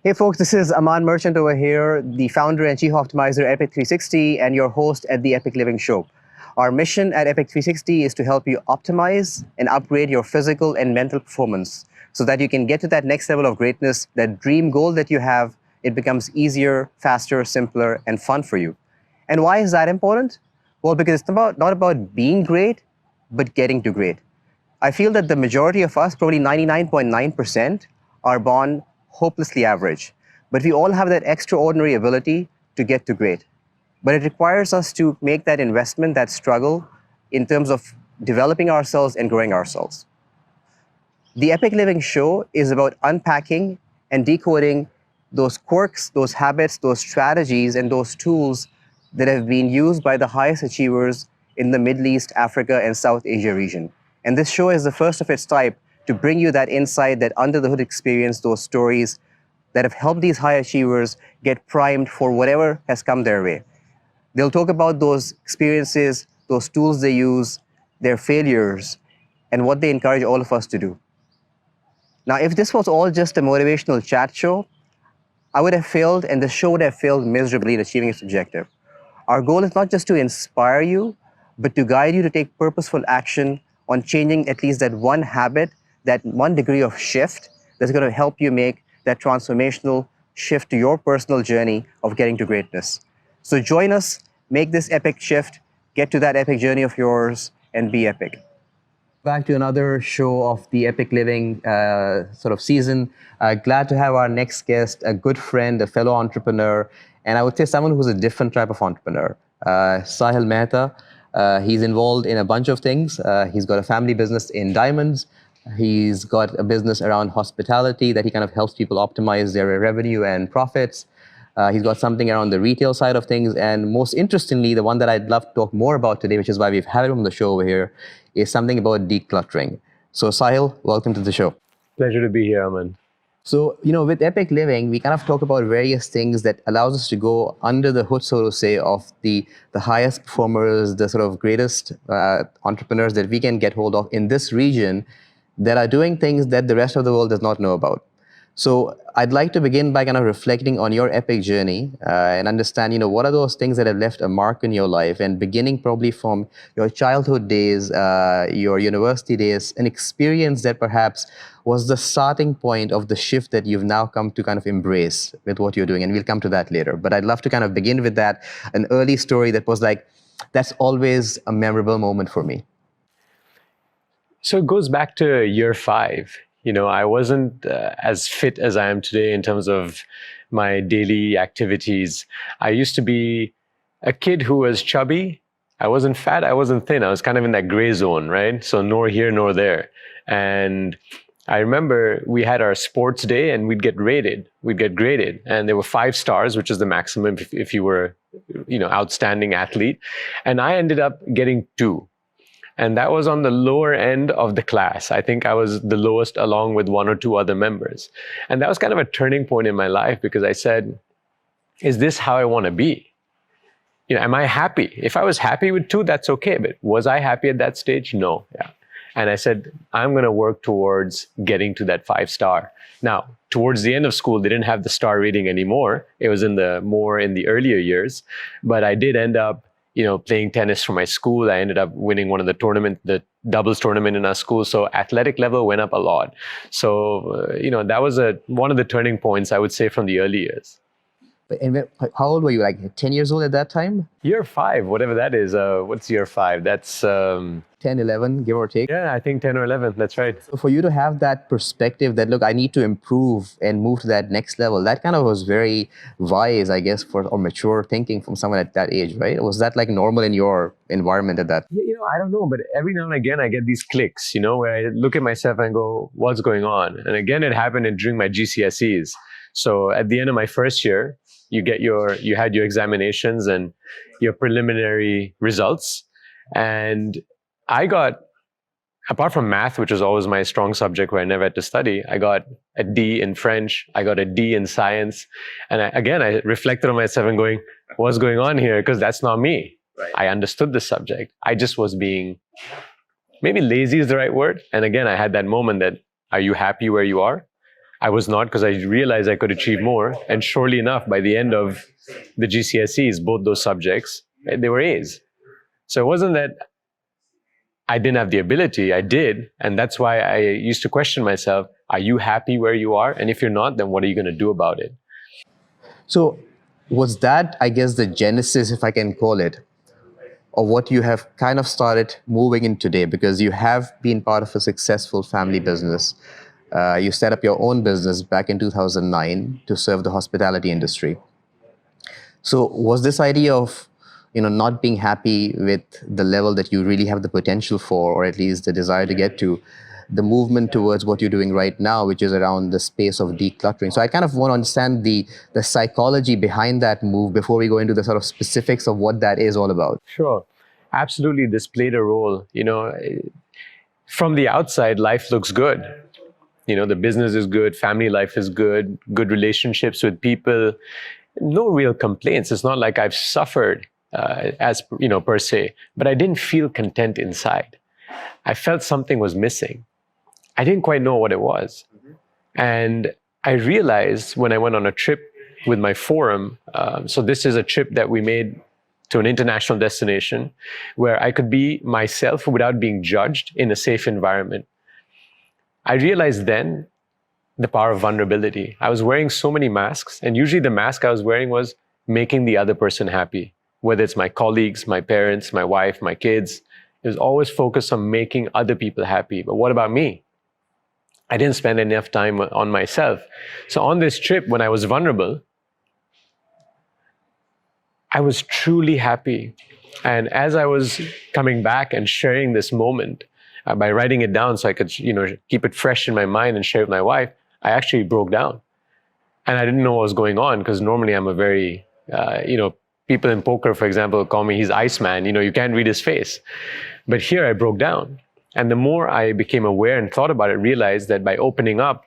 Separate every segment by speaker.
Speaker 1: Hey folks, this is Aman Merchant over here, the founder and chief optimizer at Epiq 360 and your host at the Epiq Living Show. Our mission at Epiq 360 is to help you optimize and upgrade your physical and mental performance so that you can get to that next level of greatness, that dream goal that you have. It becomes easier, faster, simpler, and fun for you. And why is that important? Well, because it's not about being great, but getting to great. I feel that the majority of us, probably 99.9%, are born hopelessly average. But we all have that extraordinary ability to get to great. But it requires us to make that investment, that struggle, in terms of developing ourselves and growing ourselves. The Epiq Living Show is about unpacking and decoding those quirks, those habits, those strategies, and those tools that have been used by the highest achievers in the Middle East, Africa, and South Asia region. And this show is the first of its type to bring you that insight, that under-the-hood experience, those stories that have helped these high achievers get primed for whatever has come their way. They'll talk about those experiences, those tools they use, their failures, and what they encourage all of us to do. Now, if this was all just a motivational chat show, I would have failed, and the show would have failed miserably in achieving its objective. Our goal is not just to inspire you, but to guide you to take purposeful action on changing at least that one habit, that one degree of shift that's going to help you make that transformational shift to your personal journey of getting to greatness. So join us, make this epic shift, get to that epic journey of yours, and be epic. Back to another show of the Epiq Living sort of season. Glad to have our next guest, a good friend, a fellow entrepreneur, and I would say someone who's a different type of entrepreneur. Saahil Mehta. He's involved in a bunch of things. He's got a family business in diamonds. He's got a business around hospitality that he kind of helps people optimize their revenue and profits. He's got something around the retail side of things. And most interestingly, the one that I'd love to talk more about today, which is why we've had him on the show over here, is something about decluttering. So Saahil, welcome to the show.
Speaker 2: Pleasure to be here, Aman.
Speaker 1: So, with Epiq Living, we kind of talk about various things that allows us to go under the hood, so to say, of the highest performers, the sort of greatest entrepreneurs that we can get hold of in this region that are doing things that the rest of the world does not know about. So I'd like to begin by kind of reflecting on your epic journey and understand, what are those things that have left a mark in your life, and beginning probably from your childhood days, your university days, an experience that perhaps was the starting point of the shift that you've now come to kind of embrace with what you're doing. And we'll come to that later. But I'd love to kind of begin with that, an early story that was like, that's always a memorable moment for me.
Speaker 2: So it goes back to year 5. I wasn't as fit as I am today in terms of my daily activities. I used to be a kid who was chubby. I wasn't fat, I wasn't thin. I was kind of in that gray zone, right? So nor here nor there. And I remember we had our sports day and we'd get graded. And there were 5 stars, which is the maximum if you were, outstanding athlete. And I ended up getting 2. And that was on the lower end of the class. I think I was the lowest along with 1 or 2 other members. And that was kind of a turning point in my life because I said, is this how I want to be? Am I happy? If I was happy with 2, that's okay. But was I happy at that stage? No. Yeah. And I said, I'm going to work towards getting to that 5-star. Now, towards the end of school, they didn't have the star rating anymore. It was more in the earlier years. But I did end up playing tennis for my school. I ended up winning one of the doubles tournament in our school. So athletic level went up a lot. So, that was one of the turning points, I would say, from the early years.
Speaker 1: And how old were you? Like 10 years old at that time?
Speaker 2: Year 5, whatever that is. What's year 5? That's
Speaker 1: 10, 11, give or take.
Speaker 2: Yeah, I think 10 or 11. That's right.
Speaker 1: So for you to have that perspective that, look, I need to improve and move to that next level, that kind of was very wise, I guess, or mature thinking from someone at that age, right? Was that like normal in your environment at that?
Speaker 2: Yeah, I don't know, but every now and again I get these clicks, where I look at myself and go, what's going on? And again, it happened during my GCSEs. So at the end of my first year, you had your examinations and your preliminary results. And I got, apart from math, which was always my strong subject where I never had to study, I got a D in French, I got a D in science. And I reflected on myself and going, what's going on here? Because that's not me. Right. I understood the subject. I just was being, maybe lazy is the right word. And again, I had that moment that, are you happy where you are? I was not, because I realized I could achieve more. And surely enough, by the end of the GCSEs, both those subjects, they were A's. So it wasn't that I didn't have the ability, I did. And that's why I used to question myself, are you happy where you are? And if you're not, then what are you going to do about it?
Speaker 1: So was that, I guess, the genesis, if I can call it, of what you have kind of started moving in today? Because you have been part of a successful family business. You set up your own business back in 2009 to serve the hospitality industry. So was this idea of, not being happy with the level that you really have the potential for, or at least the desire to get to, the movement towards what you're doing right now, which is around the space of decluttering? So I kind of want to understand the psychology behind that move before we go into the sort of specifics of what that is all about.
Speaker 2: Sure. Absolutely, this played a role. From the outside, life looks good. The business is good, family life is good, good relationships with people, no real complaints. It's not like I've suffered per se, but I didn't feel content inside. I felt something was missing. I didn't quite know what it was. And I realized when I went on a trip with my forum, so this is a trip that we made to an international destination where I could be myself without being judged in a safe environment. I realized then the power of vulnerability. I was wearing so many masks, and usually the mask I was wearing was making the other person happy, whether it's my colleagues, my parents, my wife, my kids. It was always focused on making other people happy. But what about me? I didn't spend enough time on myself. So on this trip, when I was vulnerable, I was truly happy. And as I was coming back and sharing this moment, by writing it down so I could, keep it fresh in my mind and share it with my wife, I actually broke down. And I didn't know what was going on, because normally I'm a very, people in poker, for example, call me, he's Iceman. You can't read his face. But here I broke down. And the more I became aware and thought about it, realized that by opening up,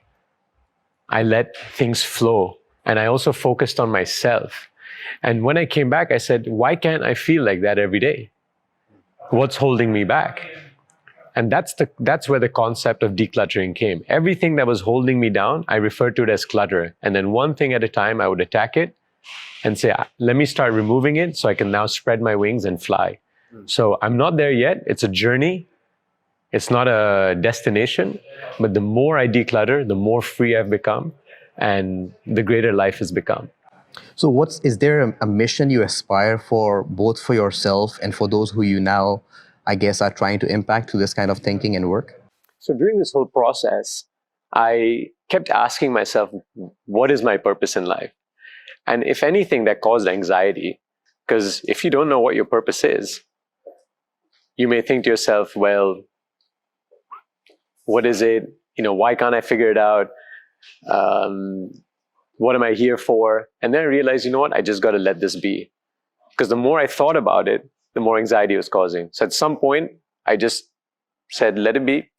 Speaker 2: I let things flow. And I also focused on myself. And when I came back, I said, why can't I feel like that every day? What's holding me back? And that's where the concept of decluttering came. Everything that was holding me down, I referred to it as clutter. And then one thing at a time, I would attack it and say, let me start removing it so I can now spread my wings and fly. So I'm not there yet. It's a journey. It's not a destination. But the more I declutter, the more free I've become, and the greater life has become.
Speaker 1: So is there a mission you aspire for, both for yourself and for those who you now, I guess, are trying to impact through this kind of thinking and work?
Speaker 2: So during this whole process, I kept asking myself, what is my purpose in life? And if anything, that caused anxiety, because if you don't know what your purpose is, you may think to yourself, well, what is it? Why can't I figure it out? What am I here for? And then I realized, I just got to let this be. Because the more I thought about it, the more anxiety it was causing. So at some point, I just said, let it be.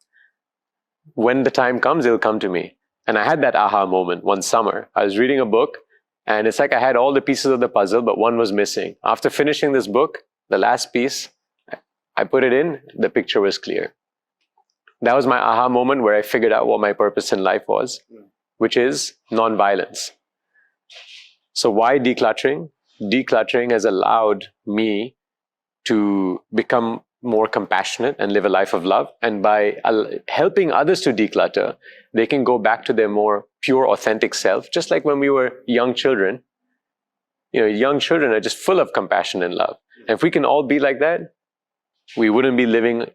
Speaker 2: When the time comes, it'll come to me. And I had that aha moment one summer. I was reading a book, and it's like I had all the pieces of the puzzle, but one was missing. After finishing this book, the last piece, I put it in, the picture was clear. That was my aha moment where I figured out what my purpose in life was, which is nonviolence. So why decluttering? Decluttering has allowed me to become more compassionate and live a life of love. And by helping others to declutter, they can go back to their more pure, authentic self. Just like when we were young children, young children are just full of compassion and love. And if we can all be like that, we wouldn't be living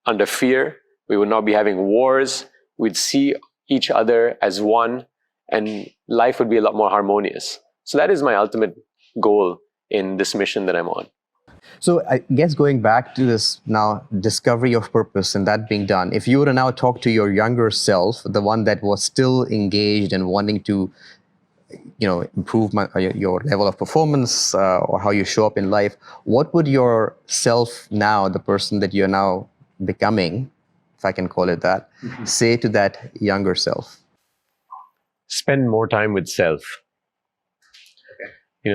Speaker 2: under fear. We would not be having wars. We'd see each other as one, and life would be a lot more harmonious. So that is my ultimate goal in this mission that I'm on.
Speaker 1: So I guess going back to this now discovery of purpose and that being done, if you were to now talk to your younger self, the one that was still engaged and wanting to, improve your level of performance or how you show up in life, what would your self now, the person that you're now becoming, if I can call it that, say to that younger self?
Speaker 2: Spend more time with self.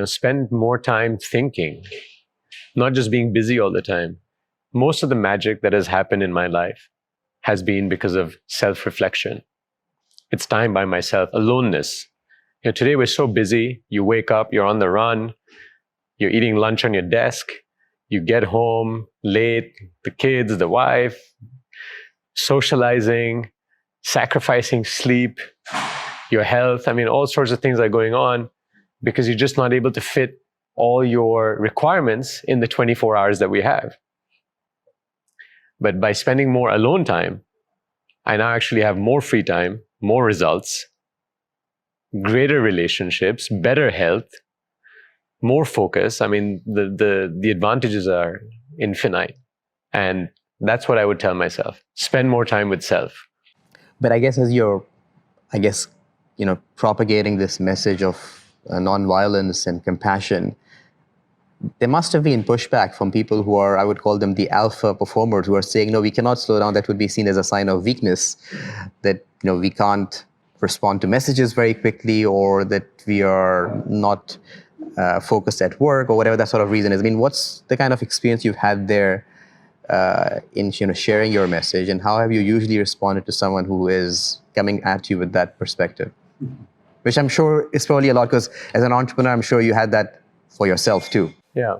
Speaker 2: Spend more time thinking, not just being busy all the time. Most of the magic that has happened in my life has been because of self-reflection. It's time by myself, aloneness. Today we're so busy. You wake up, you're on the run, you're eating lunch on your desk, you get home late, the kids, the wife, socializing, sacrificing sleep, your health. I mean, all sorts of things are going on because you're just not able to fit all your requirements in the 24 hours that we have. But by spending more alone time, I now actually have more free time, more results, greater relationships, better health, more focus. I mean, the advantages are infinite. And that's what I would tell myself. Spend more time with self.
Speaker 1: But I guess as you're, propagating this message of nonviolence and compassion, there must have been pushback from people who are, I would call them the alpha performers, who are saying, no, we cannot slow down. That would be seen as a sign of weakness, that, we can't respond to messages very quickly, or that we are not focused at work, or whatever that sort of reason is. I mean, what's the kind of experience you've had there in sharing your message, and how have you usually responded to someone who is coming at you with that perspective? Which I'm sure is probably a lot, because as an entrepreneur, I'm sure you had that for yourself too.
Speaker 2: Yeah.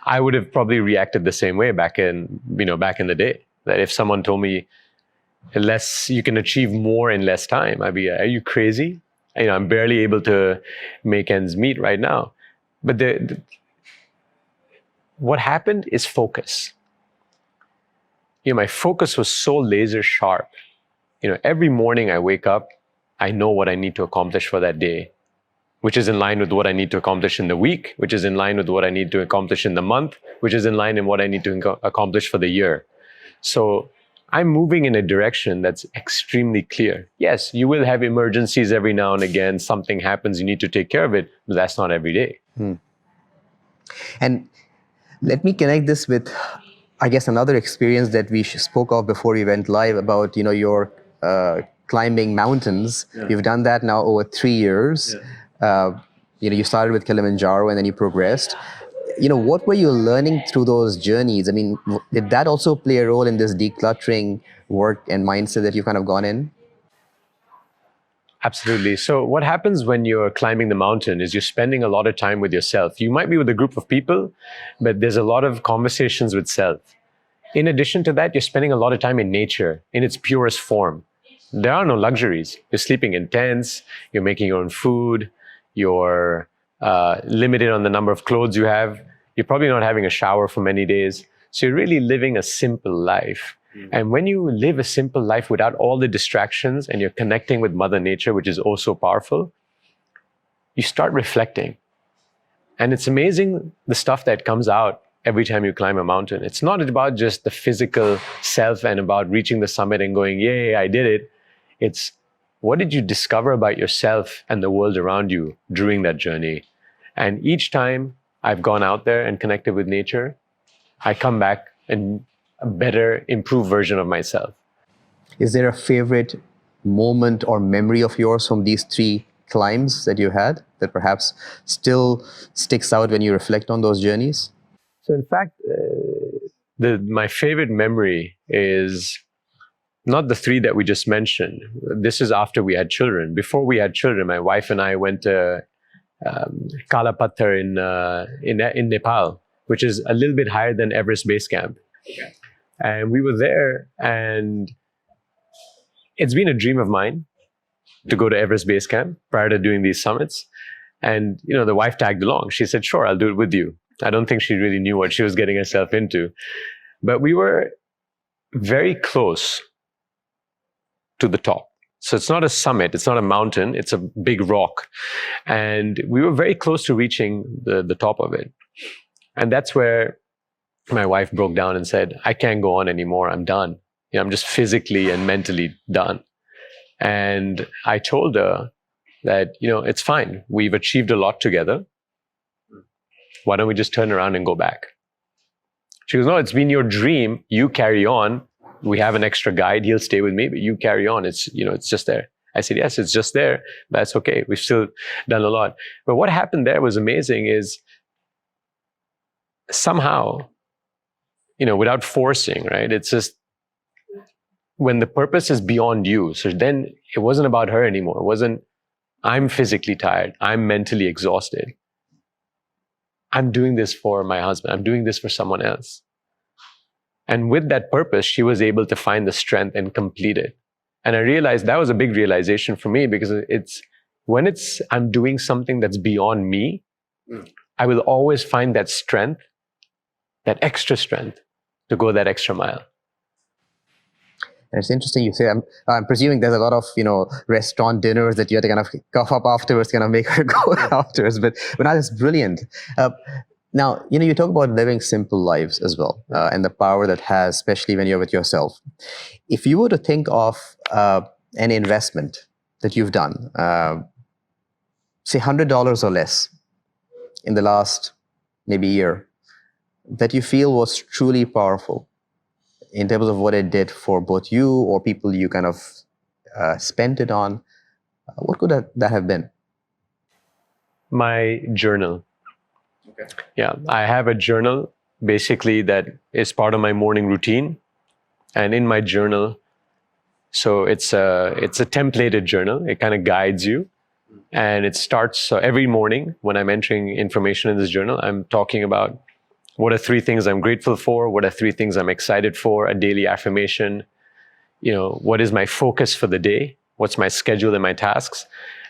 Speaker 2: I would have probably reacted the same way back in the day. That if someone told me you can achieve more in less time, I'd be, are you crazy? I'm barely able to make ends meet right now. But what happened is focus. My focus was so laser sharp. Every morning I wake up, I know what I need to accomplish for that day, which is in line with what I need to accomplish in the week, which is in line with what I need to accomplish in the month, which is in line with what I need to accomplish for the year. So I'm moving in a direction that's extremely clear. Yes, you will have emergencies every now and again. Something happens, you need to take care of it, but that's not every day.
Speaker 1: And let me connect this with, I guess, another experience that we spoke of before we went live about, your climbing mountains. Yeah. You've done that now over 3 years. Yeah. You started with Kilimanjaro and then you progressed. What were you learning through those journeys? I mean, did that also play a role in this decluttering work and mindset that you've kind of gone in?
Speaker 2: Absolutely. So what happens when you're climbing the mountain is you're spending a lot of time with yourself. You might be with a group of people, but there's a lot of conversations with self. In addition to that, you're spending a lot of time in nature in its purest form. There are no luxuries. You're sleeping in tents, you're making your own food, you're limited on the number of clothes you have. You're probably not having a shower for many days. So you're really living a simple life. And when you live a simple life without all the distractions and you're connecting with Mother Nature, which is oh so powerful, you start reflecting. And it's amazing the stuff that comes out every time you climb a mountain. It's not about just the physical self and about reaching the summit and going, yay, I did it. It's what did you discover about yourself and the world around you during that journey? And each time I've gone out there and connected with nature, I come back and a better, improved version of myself.
Speaker 1: Is there a favorite moment or memory of yours from these 3 climbs that you had that perhaps still sticks out when you reflect on those journeys?
Speaker 2: So in fact, my favorite memory is not the 3 that we just mentioned. This is after we had children. Before we had children, my wife and I went to Kala Patthar in Nepal, which is a little bit higher than Everest Base Camp. Okay. And we were there, and it's been a dream of mine to go to Everest Base Camp prior to doing these summits. And, the wife tagged along. She said, sure, I'll do it with you. I don't think she really knew what she was getting herself into. But we were very close to the top. So it's not a summit, it's not a mountain, it's a big rock. And we were very close to reaching the top of it. And that's where my wife broke down and said, I can't go on anymore, I'm done. I'm just physically and mentally done. And I told her that, it's fine. We've achieved a lot together. Why don't we just turn around and go back? She goes, no, it's been your dream. You carry on. We have an extra guide. He'll stay with me, but you carry on. It's just there. I said, yes, it's just there. That's okay. We've still done a lot. But what happened there was amazing is somehow, without forcing, right? It's just when the purpose is beyond you, so then it wasn't about her anymore. It wasn't, I'm physically tired, I'm mentally exhausted, I'm doing this for my husband, I'm doing this for someone else. And with that purpose, she was able to find the strength and complete it. And I realized that was a big realization for me, because when I'm doing something that's beyond me, I will always find that strength, that extra strength to go that extra mile.
Speaker 1: And it's interesting you say, I'm presuming there's a lot of, restaurant dinners that you have to kind of cough up afterwards, kind of make her go afterwards. But now that's brilliant. Now, you talk about living simple lives as well, and the power that has, especially when you're with yourself. If you were to think of an investment that you've done, say $100 or less in the last maybe year, that you feel was truly powerful in terms of what it did for both you or people you kind of spent it on, what could that have been?
Speaker 2: My journal. Okay. Yeah, I have a journal basically that is part of my morning routine. And in my journal, so it's a templated journal. It kind of guides you. And it starts, so every morning when I'm entering information in this journal, I'm talking about what are 3 things I'm grateful for, what are 3 things I'm excited for, a daily affirmation, what is my focus for the day, what's my schedule and my tasks,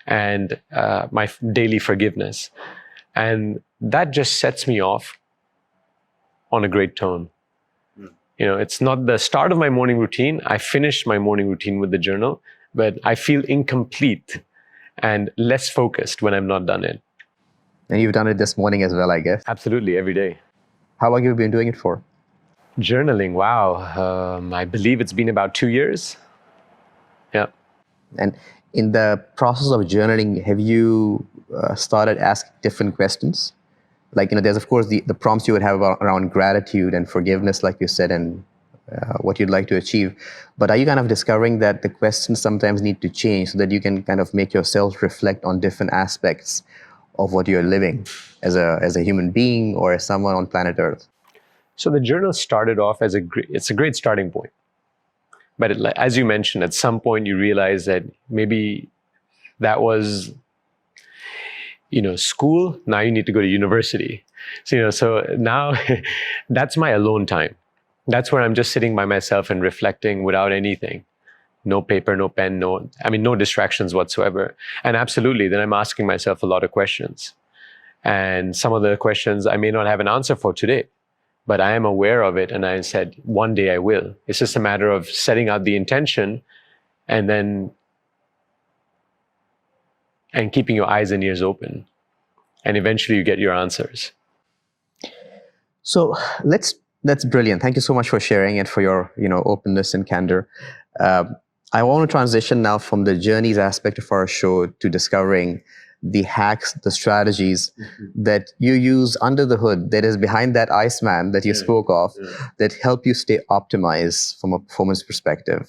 Speaker 2: and my daily forgiveness. And that just sets me off on a great tone. It's not the start of my morning routine. I finish my morning routine with the journal, but I feel incomplete and less focused when I'm not done it.
Speaker 1: And you've done it this morning as well, I guess.
Speaker 2: Absolutely, every day.
Speaker 1: How long have you been doing it for?
Speaker 2: Journaling, wow. I believe it's been about 2 years. Yeah.
Speaker 1: And in the process of journaling, have you started asking different questions? Like, there's of course the prompts you would have around gratitude and forgiveness, like you said, and what you'd like to achieve. But are you kind of discovering that the questions sometimes need to change so that you can kind of make yourself reflect on different aspects of what you're living as a human being or as someone on planet Earth?
Speaker 2: So the journal started off as it's a great starting point. But as you mentioned, at some point you realize that maybe that was, school. Now you need to go to university. So now that's my alone time. That's where I'm just sitting by myself and reflecting without anything. No paper, no pen, no distractions whatsoever. And absolutely, then I'm asking myself a lot of questions. And some of the questions I may not have an answer for today, but I am aware of it. And I said, one day I will. It's just a matter of setting out the intention and keeping your eyes and ears open. And eventually you get your answers.
Speaker 1: So that's brilliant. Thank you so much for sharing and for your openness and candor. I want to transition now from the journeys aspect of our show to discovering the hacks, the strategies that you use under the hood, that is behind that Iceman that you spoke of, that help you stay optimized from a performance perspective,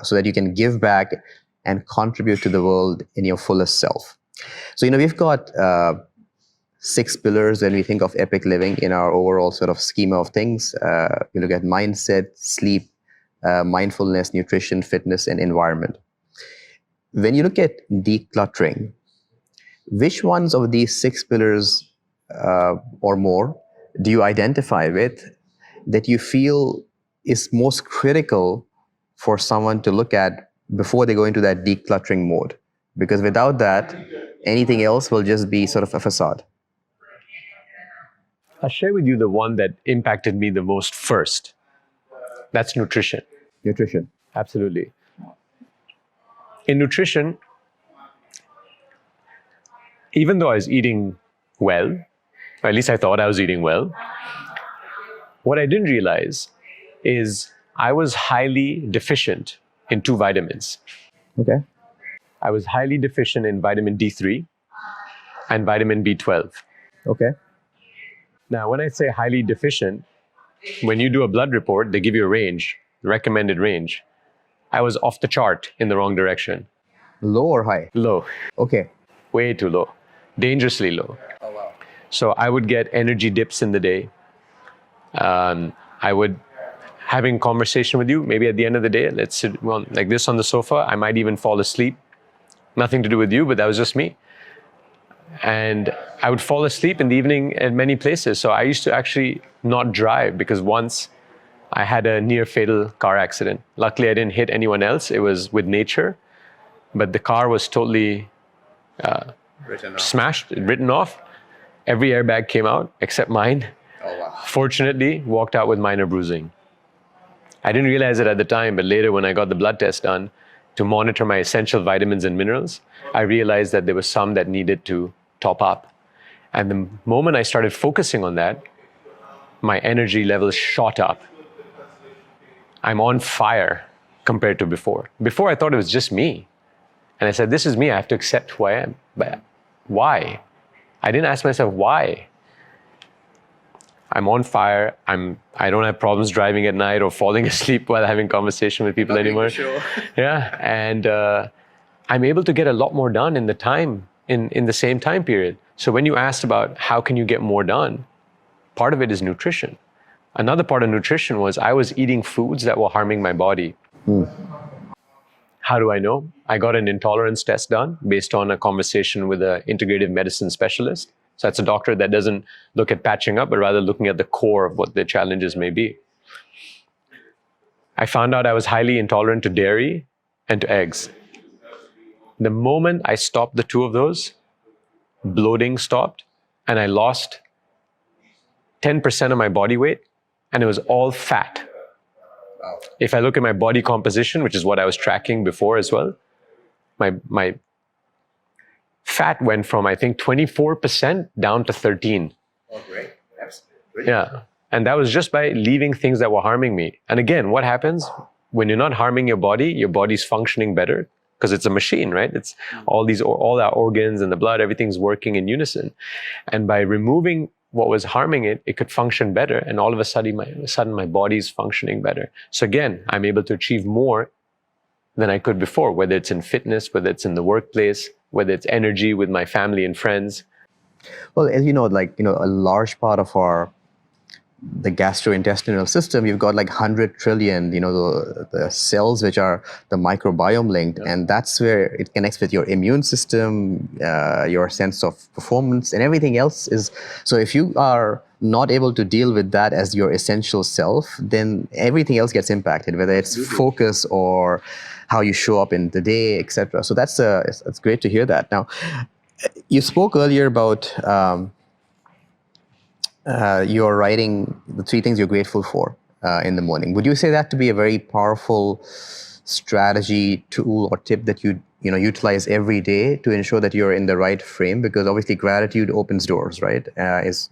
Speaker 1: so that you can give back and contribute to the world in your fullest self. So, we've got 6 pillars when we think of epic living in our overall sort of schema of things. You look at mindset, sleep, mindfulness, nutrition, fitness, and environment. When you look at decluttering, which ones of these 6 pillars or more do you identify with that you feel is most critical for someone to look at before they go into that decluttering mode? Because without that, anything else will just be sort of a facade.
Speaker 2: I'll share with you the one that impacted me the most first. That's nutrition.
Speaker 1: Nutrition.
Speaker 2: Absolutely. In nutrition, even though I was eating well, or at least I thought I was eating well, what I didn't realize is I was highly deficient in 2 vitamins.
Speaker 1: Okay.
Speaker 2: I was highly deficient in vitamin D3 and vitamin B12.
Speaker 1: Okay.
Speaker 2: Now, when I say highly deficient, when you do a blood report, they give you a range, recommended range. I was off the chart in the wrong direction.
Speaker 1: Low or high?
Speaker 2: Low.
Speaker 1: Okay.
Speaker 2: Way too low. Dangerously low.
Speaker 1: Oh, wow.
Speaker 2: So I would get energy dips in the day. I would having conversation with you. Maybe at the end of the day, let's sit like this on the sofa. I might even fall asleep. Nothing to do with you, but that was just me. And I would fall asleep in the evening at many places. So I used to actually not drive, because once I had a near fatal car accident. Luckily, I didn't hit anyone else. It was with nature, but the car was totally smashed, written off. Every airbag came out except mine.
Speaker 1: Oh, wow.
Speaker 2: Fortunately, walked out with minor bruising. I didn't realize it at the time, but later when I got the blood test done to monitor my essential vitamins and minerals, I realized that there was some that needed to top up. And the moment I started focusing on that, my energy levels shot up. I'm on fire compared to before. Before, I thought it was just me. And I said, this is me. I have to accept who I am. But why? I didn't ask myself why. I'm on fire. I don't have problems driving at night or falling asleep while having conversation with people anymore.
Speaker 1: Sure.
Speaker 2: Yeah. And I'm able to get a lot more done in the same time period. So when you asked about how can you get more done, part of it is nutrition. Another part of nutrition was I was eating foods that were harming my body. How do I know? I got an intolerance test done based on a conversation with an integrative medicine specialist. So that's a doctor that doesn't look at patching up, but rather looking at the core of what the challenges may be. I found out I was highly intolerant to dairy and to eggs. The moment I stopped the two of those, bloating stopped, and I lost 10% of my body weight, and it was all fat.
Speaker 1: Wow.
Speaker 2: If I look at my body composition, which is what I was tracking before as well, my fat went from, I think, 24% down to 13.
Speaker 1: Oh, great. That's brilliant.
Speaker 2: Yeah. And that was just by leaving things that were harming me. And again, what happens when you're not harming your body's functioning better, because it's a machine, right? It's all our organs and the blood, everything's working in unison. And by removing what was harming it, it could function better. And all of a sudden, my body's functioning better. So again, I'm able to achieve more than I could before, whether it's in fitness, whether it's in the workplace, whether it's energy with my family and friends.
Speaker 1: Well, as you know, a large part of the gastrointestinal system, you've got like 100 trillion, the cells which are the microbiome linked, and that's where it connects with your immune system, your sense of performance, and everything else is. So if you are not able to deal with that as your essential self, then everything else gets impacted, whether it's focus or how you show up in the day, etc. So that's great to hear that. Now, you spoke earlier about you're writing the 3 things you're grateful for in the morning. Would you say that to be a very powerful strategy, tool, or tip that you utilize every day to ensure that you're in the right frame? Because obviously gratitude opens doors, right? Is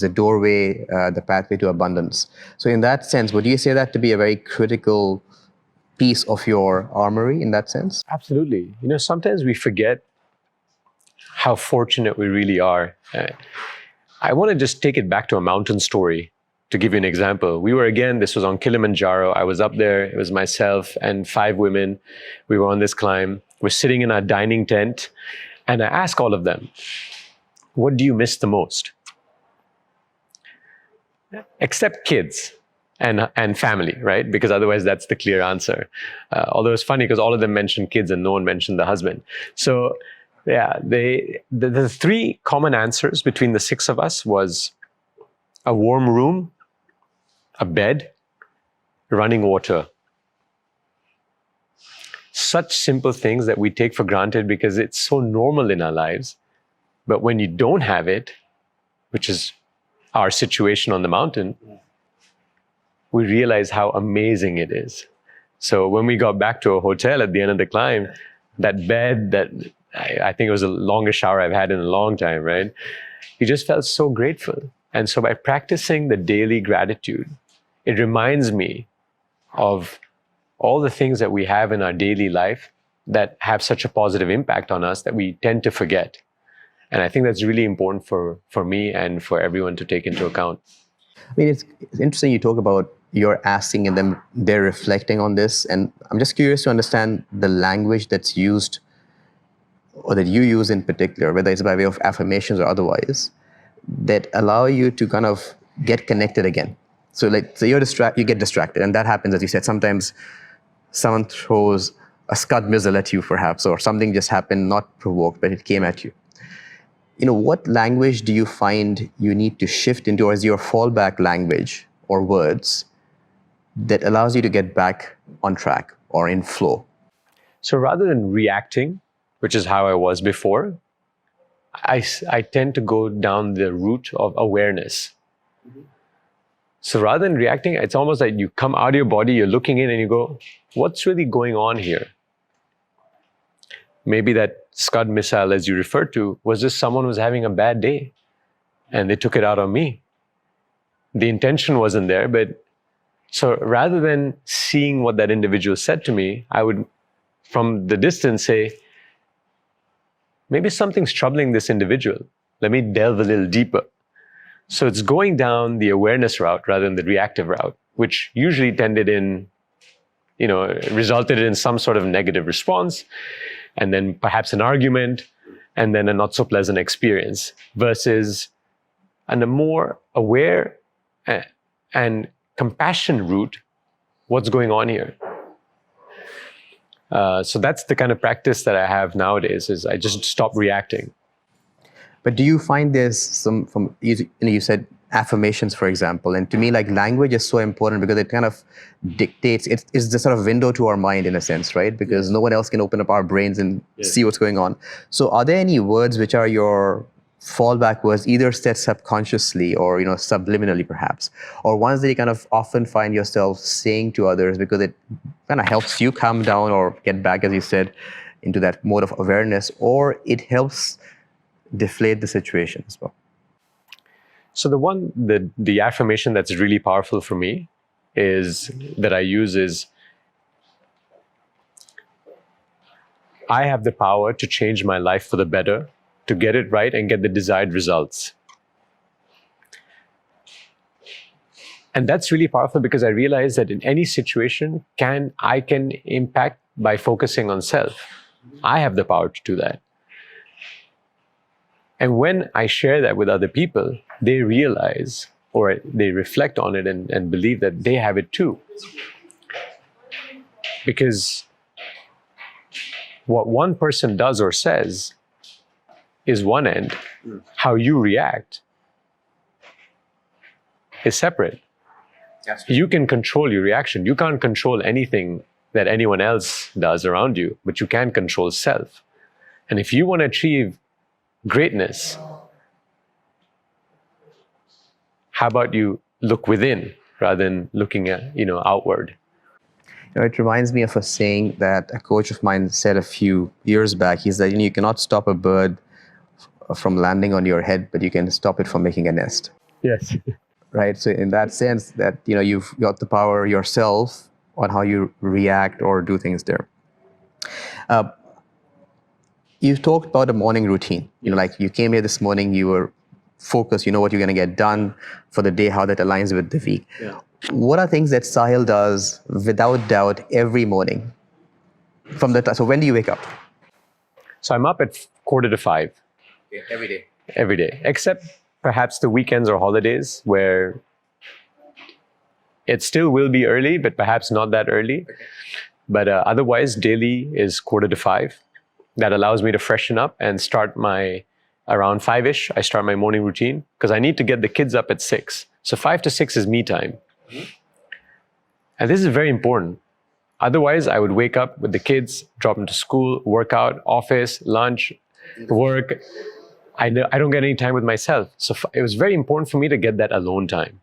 Speaker 1: the doorway, the pathway to abundance. So in that sense, would you say that to be a very critical piece of your armory in that sense?
Speaker 2: Absolutely. Sometimes we forget how fortunate we really are. I want to just take it back to a mountain story to give you an example. This was on Kilimanjaro. I was up there. It was myself and 5 women. We were on this climb. We're sitting in our dining tent. And I asked all of them, what do you miss the most? Except kids and family, right? Because otherwise that's the clear answer. Although it's funny because all of them mentioned kids and no one mentioned the husband. So yeah, the 3 common answers between the 6 of us was a warm room, a bed, running water. Such simple things that we take for granted because it's so normal in our lives. But when you don't have it, which is our situation on the mountain, we realize how amazing it is. So when we got back to a hotel at the end of the climb, that bed, I think it was the longest shower I've had in a long time, right? You just felt so grateful. And so by practicing the daily gratitude, it reminds me of all the things that we have in our daily life that have such a positive impact on us that we tend to forget. And I think that's really important for me and for everyone to take into account.
Speaker 1: I mean, it's interesting you talk about you're asking and then they're reflecting on this. And I'm just curious to understand the language that's used or that you use in particular, whether it's by way of affirmations or otherwise, that allow you to kind of get connected again. So you get distracted, and that happens, as you said. Sometimes someone throws a scud missile at you, perhaps, or something just happened, not provoked, but it came at you. What language do you find you need to shift into, or is your fallback language or words that allows you to get back on track or in flow?
Speaker 2: So rather than reacting, which is how I was before, I tend to go down the route of awareness. So rather than reacting, it's almost like you come out of your body, you're looking in and you go, what's really going on here? Maybe that scud missile, as you referred to, was just someone was having a bad day and they took it out on me. The intention wasn't there, but so rather than seeing what that individual said to me, I would, from the distance, say, maybe something's troubling this individual. Let me delve a little deeper. So it's going down the awareness route rather than the reactive route, which usually resulted in some sort of negative response, and then perhaps an argument, and then a not so pleasant experience, versus a more aware and compassion route, what's going on here? So that's the kind of practice that I have nowadays, is I just stop reacting.
Speaker 1: But do you find there's some, you said affirmations, for example, and to me, like, language is so important because it kind of dictates, it's the sort of window to our mind in a sense, right? Because no one else can open up our brains and see what's going on. So are there any words which are your fallback words, either said subconsciously or, subliminally perhaps, or ones that you kind of often find yourself saying to others because it kind of helps you calm down or get back, as you said, into that mode of awareness, or it helps deflate the situation as well?
Speaker 2: So the affirmation that's really powerful for me is I have the power to change my life for the better, to get it right and get the desired results. And that's really powerful because I realize that in any situation, I can impact by focusing on self. I have the power to do that. And when I share that with other people, they realize, or they reflect on it and believe that they have it too. Because what one person does or says is one end. How you react is separate. You can control your reaction. You can't control anything that anyone else does around you, but you can control self. And if you want to achieve greatness, how about you look within rather than looking at, outward?
Speaker 1: It reminds me of a saying that a coach of mine said a few years back. He said, you cannot stop a bird from landing on your head, but you can stop it from making a nest.
Speaker 2: Yes.
Speaker 1: Right. So in that sense, that you've got the power yourself on how you react or do things there. You talked about a morning routine. Like you came here this morning, you were focused, what you're going to get done for the day, how that aligns with the week. Yeah. What are things that Saahil does without doubt every morning? So when do you wake up?
Speaker 2: So I'm up at 4:45.
Speaker 1: Yeah, every day.
Speaker 2: Every day, except perhaps the weekends or holidays where it still will be early, but perhaps not that early. Okay. But otherwise, daily is 4:45. That allows me to freshen up and start around 5-ish, I start my morning routine because I need to get the kids up at 6. So 5 to 6 is me time. Mm-hmm. And this is very important. Otherwise, I would wake up with the kids, drop them to school, workout, office, lunch, work. I don't get any time with myself. So it was very important for me to get that alone time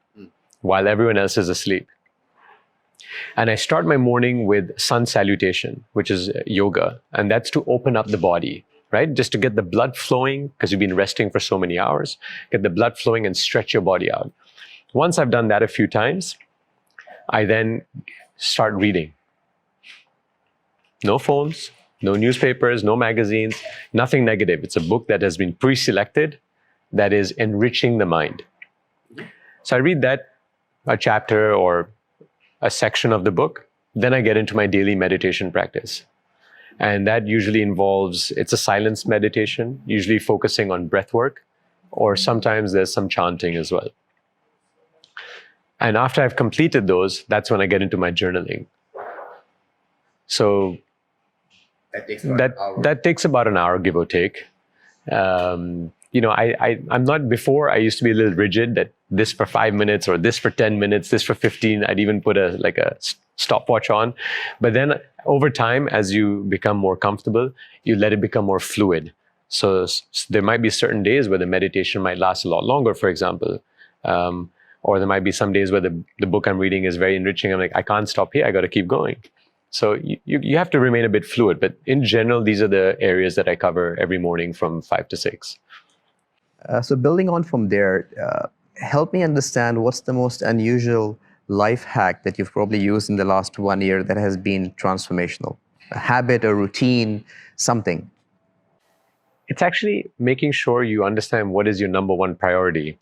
Speaker 2: while everyone else is asleep. And I start my morning with sun salutation, which is yoga. And that's to open up the body, right? Just to get the blood flowing, because you've been resting for so many hours, get the blood flowing and stretch your body out. Once I've done that a few times, I then start reading. No phones, no newspapers, no magazines, nothing negative. It's a book that has been pre-selected that is enriching the mind. So I read that, a chapter or a section of the book. Then I get into my daily meditation practice. And that usually involves, it's a silence meditation, usually focusing on breath work, or sometimes there's some chanting as well. And after I've completed those, that's when I get into my journaling. So that takes about an hour, give or take. I'm not, before I used to be a little rigid, that this for 5 minutes or this for 10 minutes, this for 15. I'd even put a stopwatch on. But then over time, as you become more comfortable, you let it become more fluid. So there might be certain days where the meditation might last a lot longer, for example. Or there might be some days where the book I'm reading is very enriching. I'm like, I can't stop here. I got to keep going. So you have to remain a bit fluid. But in general, these are the areas that I cover every morning from 5 to 6.
Speaker 1: So building on from there, help me understand what's the most unusual life hack that you've probably used in the last 1 year that has been transformational? A habit, a routine, something.
Speaker 2: It's actually making sure you understand what is your number one priority.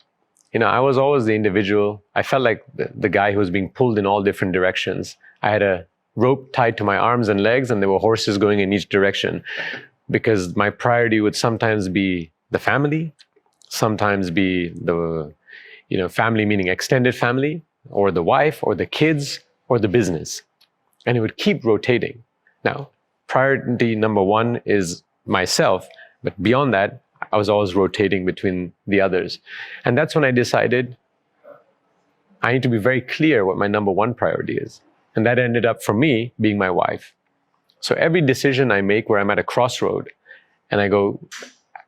Speaker 2: I was always the individual. I felt like the guy who was being pulled in all different directions. I had a rope tied to my arms and legs, and there were horses going in each direction, because my priority would sometimes be the family, sometimes be the, family meaning extended family, or the wife, or the kids, or the business. And it would keep rotating. Now, priority number one is myself, but beyond that, I was always rotating between the others. And that's when I decided I need to be very clear what my number one priority is. And that ended up, for me, being my wife. So every decision I make where I'm at a crossroad and I go,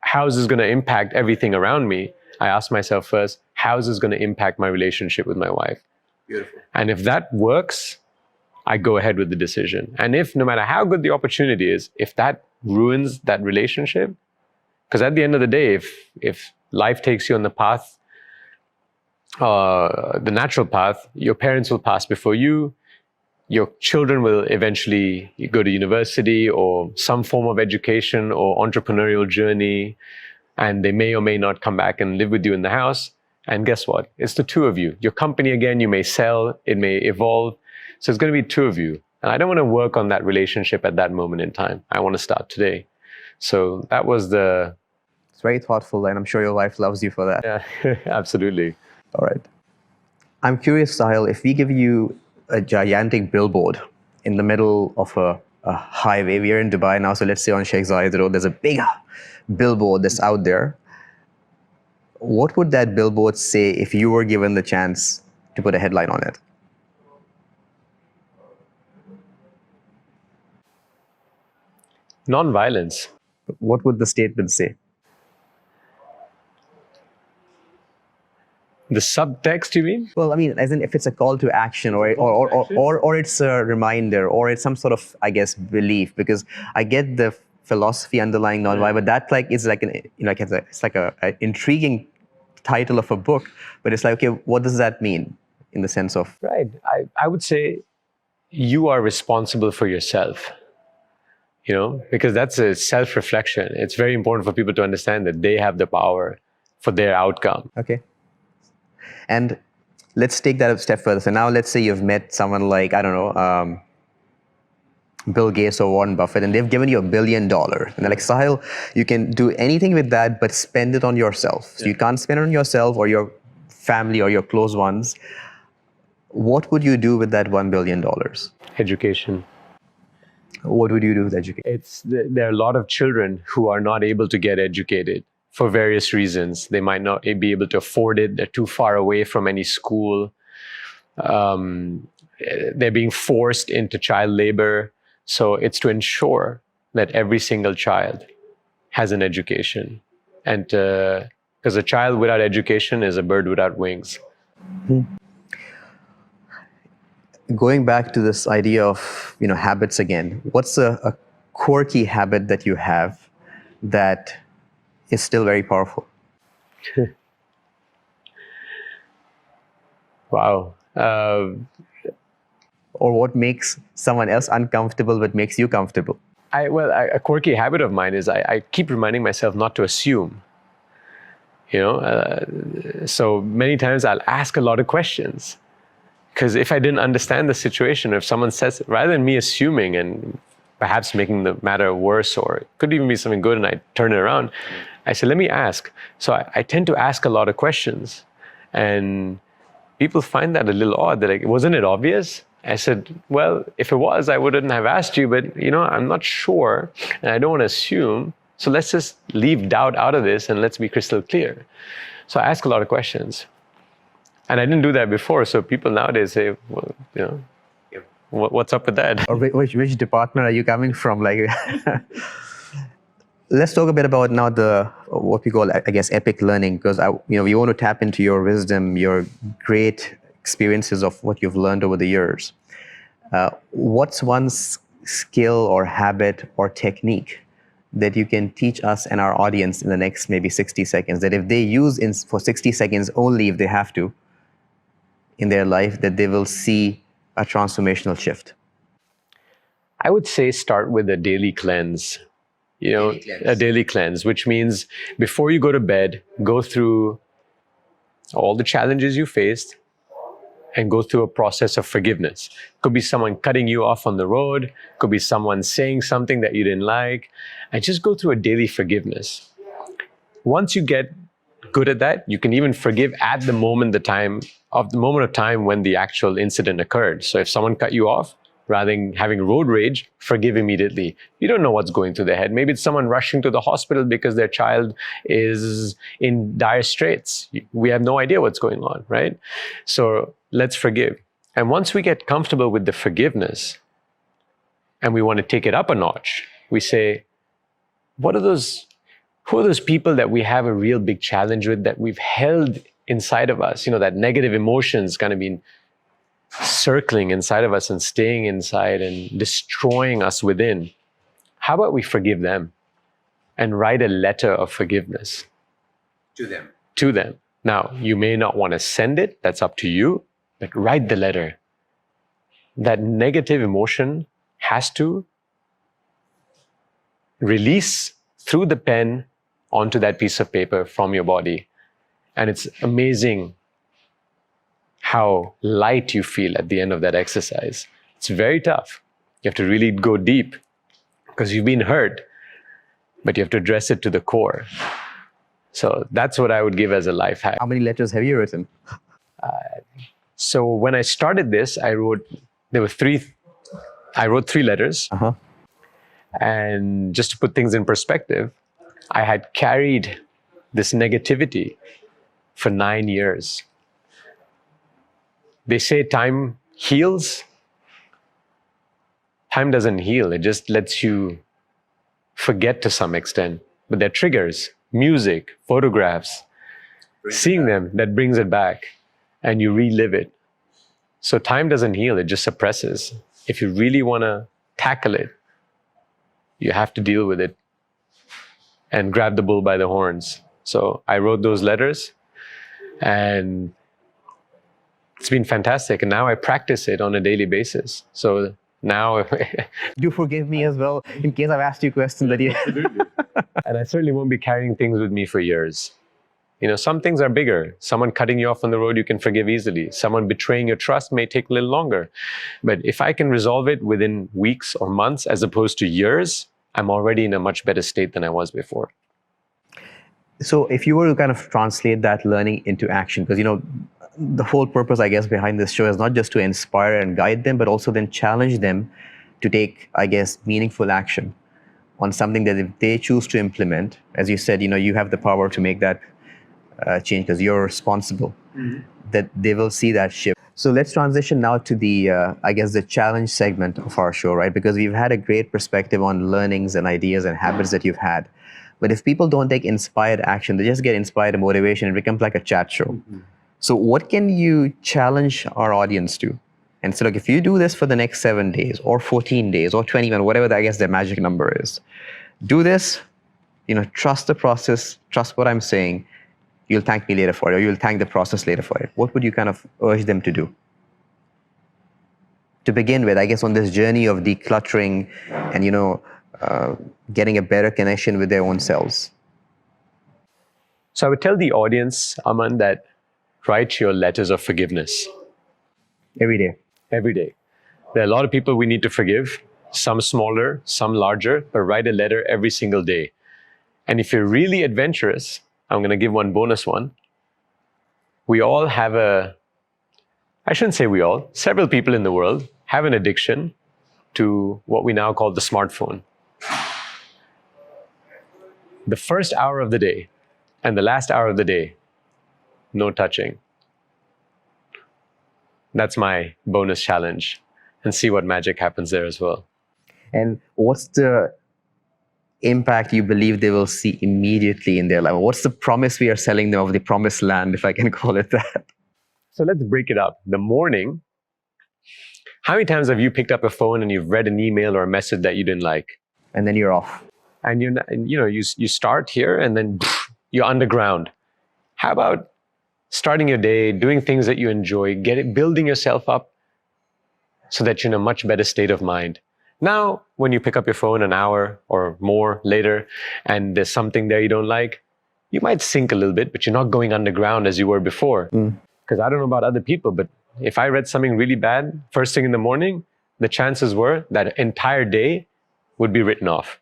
Speaker 2: how is this going to impact everything around me? I ask myself first, how is this going to impact my relationship with my wife?
Speaker 1: Beautiful.
Speaker 2: And if that works, I go ahead with the decision. And if, no matter how good the opportunity is, if that ruins that relationship, because at the end of the day, if life takes you on the path, the natural path, your parents will pass before you, your children will eventually go to university or some form of education or entrepreneurial journey, and they may or may not come back and live with you in the house. And guess what? It's the two of you. Your company, again, you may sell, it may evolve. So it's going to be two of you. And I don't want to work on that relationship at that moment in time. I want to start today. So that was
Speaker 1: It's very thoughtful, and I'm sure your wife loves you for that.
Speaker 2: Yeah, absolutely.
Speaker 1: All right. I'm curious, Saahil, if we give you a gigantic billboard in the middle of a highway. We are in Dubai now, so let's say on Sheikh Zayed Road, there's a big billboard that's out there. What would that billboard say if you were given the chance to put a headline on it?
Speaker 2: Non-violence.
Speaker 1: What would the statement say?
Speaker 2: The subtext, you mean?
Speaker 1: Well, I mean, as in if it's a call to action or it's a reminder or it's some sort of, I guess, belief, because I get the philosophy underlying non-violence, but that is like it's like a intriguing title of a book, but it's like, okay, what does that mean in the sense of?
Speaker 2: Right. I would say you are responsible for yourself, because that's a self-reflection. It's very important for people to understand that they have the power for their outcome.
Speaker 1: Okay. And let's take that a step further. So now let's say you've met someone like, I don't know, Bill Gates or Warren Buffett, and they've given you $1 billion. And they're like, Saahil, you can do anything with that, but spend it on yourself. So you can't spend it on yourself or your family or your close ones. What would you do with that $1 billion?
Speaker 2: Education.
Speaker 1: What would you do with education?
Speaker 2: There are a lot of children who are not able to get educated for various reasons. They might not be able to afford it. They're too far away from any school. They're being forced into child labor. So it's to ensure that every single child has an education. And because a child without education is a bird without wings.
Speaker 1: Mm-hmm. Going back to this idea of habits again, what's a quirky habit that you have that is still very powerful?
Speaker 2: Wow.
Speaker 1: Or what makes someone else uncomfortable but makes you comfortable?
Speaker 2: A quirky habit of mine is I keep reminding myself not to assume. So many times I'll ask a lot of questions. Because if I didn't understand the situation, if someone says, rather than me assuming and perhaps making the matter worse, or it could even be something good and I turn it around, I say, let me ask. So I tend to ask a lot of questions. And, people find that a little odd. They're like, wasn't it obvious? I said, well, if it was, I wouldn't have asked you, but I'm not sure and I don't want to assume. So let's just leave doubt out of this and let's be crystal clear. So I ask a lot of questions. And I didn't do that before. So people nowadays say, well, what's up with that?
Speaker 1: Or which department are you coming from? Like, let's talk a bit about now what we call, I guess, epic learning, because we want to tap into your wisdom, your great experiences of what you've learned over the years. What's one skill or habit or technique that you can teach us and our audience in the next maybe 60 seconds, that if they use for 60 seconds only, if they have to, in their life, that they will see a transformational shift?
Speaker 2: I would say start with a daily cleanse. A daily cleanse, which means before you go to bed, go through all the challenges you faced and go through a process of forgiveness. Could be someone cutting you off on the road, could be someone saying something that you didn't like, and just go through a daily forgiveness. Once you get good at that, you can even forgive at the moment of time when the actual incident occurred. So if someone cut you off, rather than having road rage, forgive immediately. You don't know what's going through their head. Maybe it's someone rushing to the hospital because their child is in dire straits. We have no idea what's going on, right? So let's forgive. And once we get comfortable with the forgiveness and we want to take it up a notch, we say, who are those people that we have a real big challenge with, that we've held inside of us? That negative emotions kind of been circling inside of us and staying inside and destroying us within. How about we forgive them and write a letter of forgiveness
Speaker 1: To them.
Speaker 2: Now, you may not want to send it, that's up to you, but write the letter. That negative emotion has to release through the pen onto that piece of paper from your body. And it's amazing how light you feel at the end of that exercise. It's very tough. You have to really go deep because you've been hurt, but you have to address it to the core. So that's what I would give as a life hack.
Speaker 1: How many letters have you written?
Speaker 2: So when I started this, I wrote 3 letters.
Speaker 1: Uh-huh.
Speaker 2: And just to put things in perspective, I had carried this negativity for 9 years. They say time heals. Time doesn't heal. It just lets you forget to some extent. But there are triggers, music, photographs, seeing them, that brings it back and you relive it. So time doesn't heal, it just suppresses. If you really want to tackle it, you have to deal with it and grab the bull by the horns. So I wrote those letters and it's been fantastic. And now I practice it on a daily basis. So now...
Speaker 1: Do forgive me as well, in case I've asked you questions that you...
Speaker 2: Absolutely. And I certainly won't be carrying things with me for years. Some things are bigger. Someone cutting you off on the road, you can forgive easily. Someone betraying your trust may take a little longer. But if I can resolve it within weeks or months, as opposed to years, I'm already in a much better state than I was before.
Speaker 1: So if you were to kind of translate that learning into action, because, the whole purpose, I guess, behind this show is not just to inspire and guide them, but also then challenge them to take, I guess, meaningful action on something that if they choose to implement, as you said, you have the power to make that change because you're responsible, that they will see that shift. So let's transition now to the, I guess, the challenge segment of our show, right? Because we've had a great perspective on learnings and ideas and habits that you've had. But if people don't take inspired action, they just get inspired and motivation, it becomes like a chat show. So what can you challenge our audience to? And so, look, if you do this for the next 7 days or 14 days or 21, whatever, I guess, the magic number is, do this, trust the process, trust what I'm saying. You'll thank me later for it, or you'll thank the process later for it. What would you kind of urge them to do? To begin with, I guess, on this journey of decluttering and, getting a better connection with their own selves.
Speaker 2: So I would tell the audience, Aman, that write your letters of forgiveness.
Speaker 1: Every day.
Speaker 2: Every day. There are a lot of people we need to forgive, some smaller, some larger, but write a letter every single day. And if you're really adventurous, I'm going to give one bonus one. We all have a I shouldn't say we all, several people in the world have an addiction to what we now call the smartphone. The first hour of the day and the last hour of the day, no touching. That's my bonus challenge, and see what magic happens there as well.
Speaker 1: And what's the impact you believe they will see immediately in their life? What's the promise we are selling them of the promised land, if I can call it that?
Speaker 2: So let's break it up. The morning, how many times have you picked up a phone and you've read an email or a message that you didn't like?
Speaker 1: And then you're off.
Speaker 2: And you start here and then you're underground. How about starting your day, doing things that you enjoy, building yourself up so that you're in a much better state of mind? Now, when you pick up your phone an hour or more later and there's something there you don't like, you might sink a little bit, but you're not going underground as you were before. Because I don't know about other people, but if I read something really bad first thing in the morning, the chances were that entire day would be written off.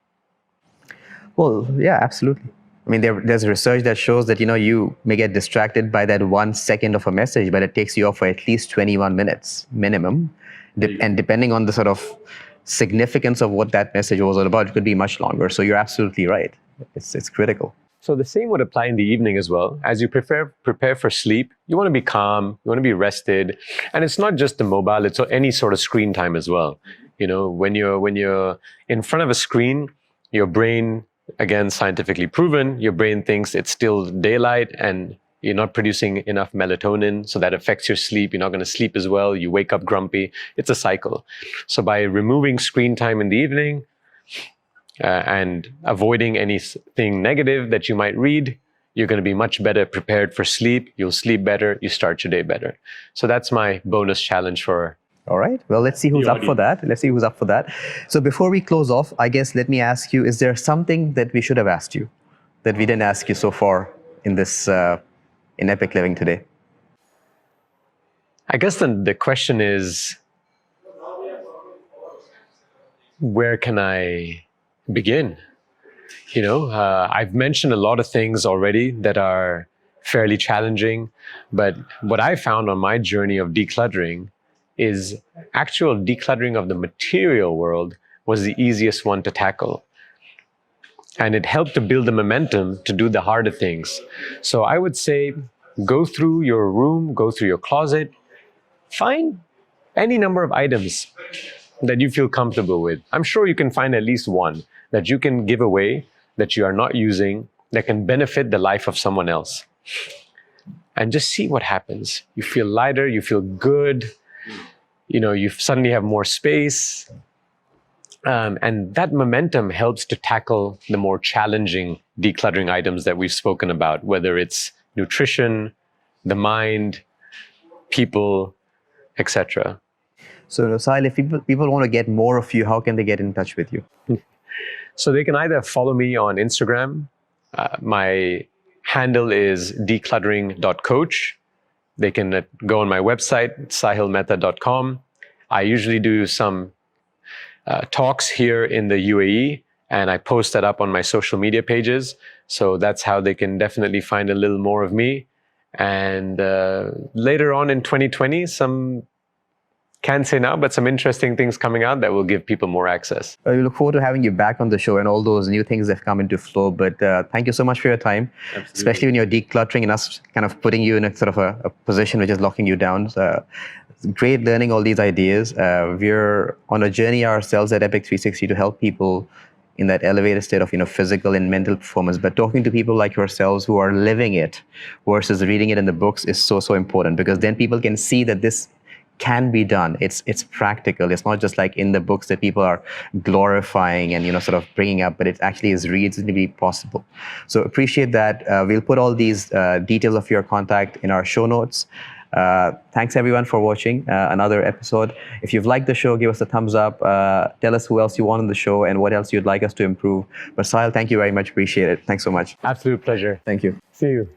Speaker 1: Well, yeah, absolutely. I mean, there's research that shows that, you may get distracted by that 1 second of a message, but it takes you off for at least 21 minutes minimum. And depending on the sort of significance of what that message was all about, it could be much longer. So you're absolutely right. It's critical.
Speaker 2: So the same would apply in the evening as well. As you prepare for sleep, you want to be calm, you want to be rested. And it's not just the mobile, it's any sort of screen time as well. When you're in front of a screen, your brain, again, scientifically proven, your brain thinks it's still daylight and you're not producing enough melatonin, so that affects your sleep. You're not going to sleep as well. You wake up grumpy. It's a cycle. So by removing screen time in the evening and avoiding anything negative that you might read, you're going to be much better prepared for sleep. You'll sleep better. You start your day better. So that's my bonus challenge for.
Speaker 1: All right. Well, let's see who's up for that. So before we close off, I guess let me ask you, is there something that we should have asked you that we didn't ask you so far in this in Epiq Living today?
Speaker 2: I guess the question is, where can I begin? I've mentioned a lot of things already that are fairly challenging, but what I found on my journey of decluttering is actual decluttering of the material world was the easiest one to tackle. And it helped to build the momentum to do the harder things. So I would say, go through your room, go through your closet, find any number of items that you feel comfortable with. I'm sure you can find at least one that you can give away, that you are not using, that can benefit the life of someone else. And just see what happens. You feel lighter, you feel good, you suddenly have more space. And that momentum helps to tackle the more challenging decluttering items that we've spoken about, whether it's nutrition, the mind, people, etc.
Speaker 1: So, Saahil, if people want to get more of you, how can they get in touch with you?
Speaker 2: So they can either follow me on Instagram. My handle is decluttering.coach. They can go on my website, saahilmehta.com. I usually do some talks here in the UAE, and I post that up on my social media pages. So that's how they can definitely find a little more of me. And later on in 2020, can't say now, but some interesting things coming out that will give people more access.
Speaker 1: We look forward to having you back on the show and all those new things that have come into flow. But thank you so much for your time,
Speaker 2: Absolutely.
Speaker 1: Especially when you're decluttering and us kind of putting you in a sort of a position which is locking you down. So, great learning all these ideas. We're on a journey ourselves at Epiq 360 to help people in that elevated state of physical and mental performance. But talking to people like yourselves who are living it versus reading it in the books is so important, because then people can see that this can be done. It's practical. It's not just like in the books that people are glorifying and sort of bringing up, but it actually is reasonably possible. So appreciate that. We'll put all these details of your contact in our show notes. Thanks everyone for watching another episode. If you've liked the show, give us a thumbs up. Tell us who else you want on the show and what else you'd like us to improve. But Saahil, thank you very much. Appreciate it. Thanks so much.
Speaker 2: Absolute pleasure.
Speaker 1: Thank you.
Speaker 2: See you.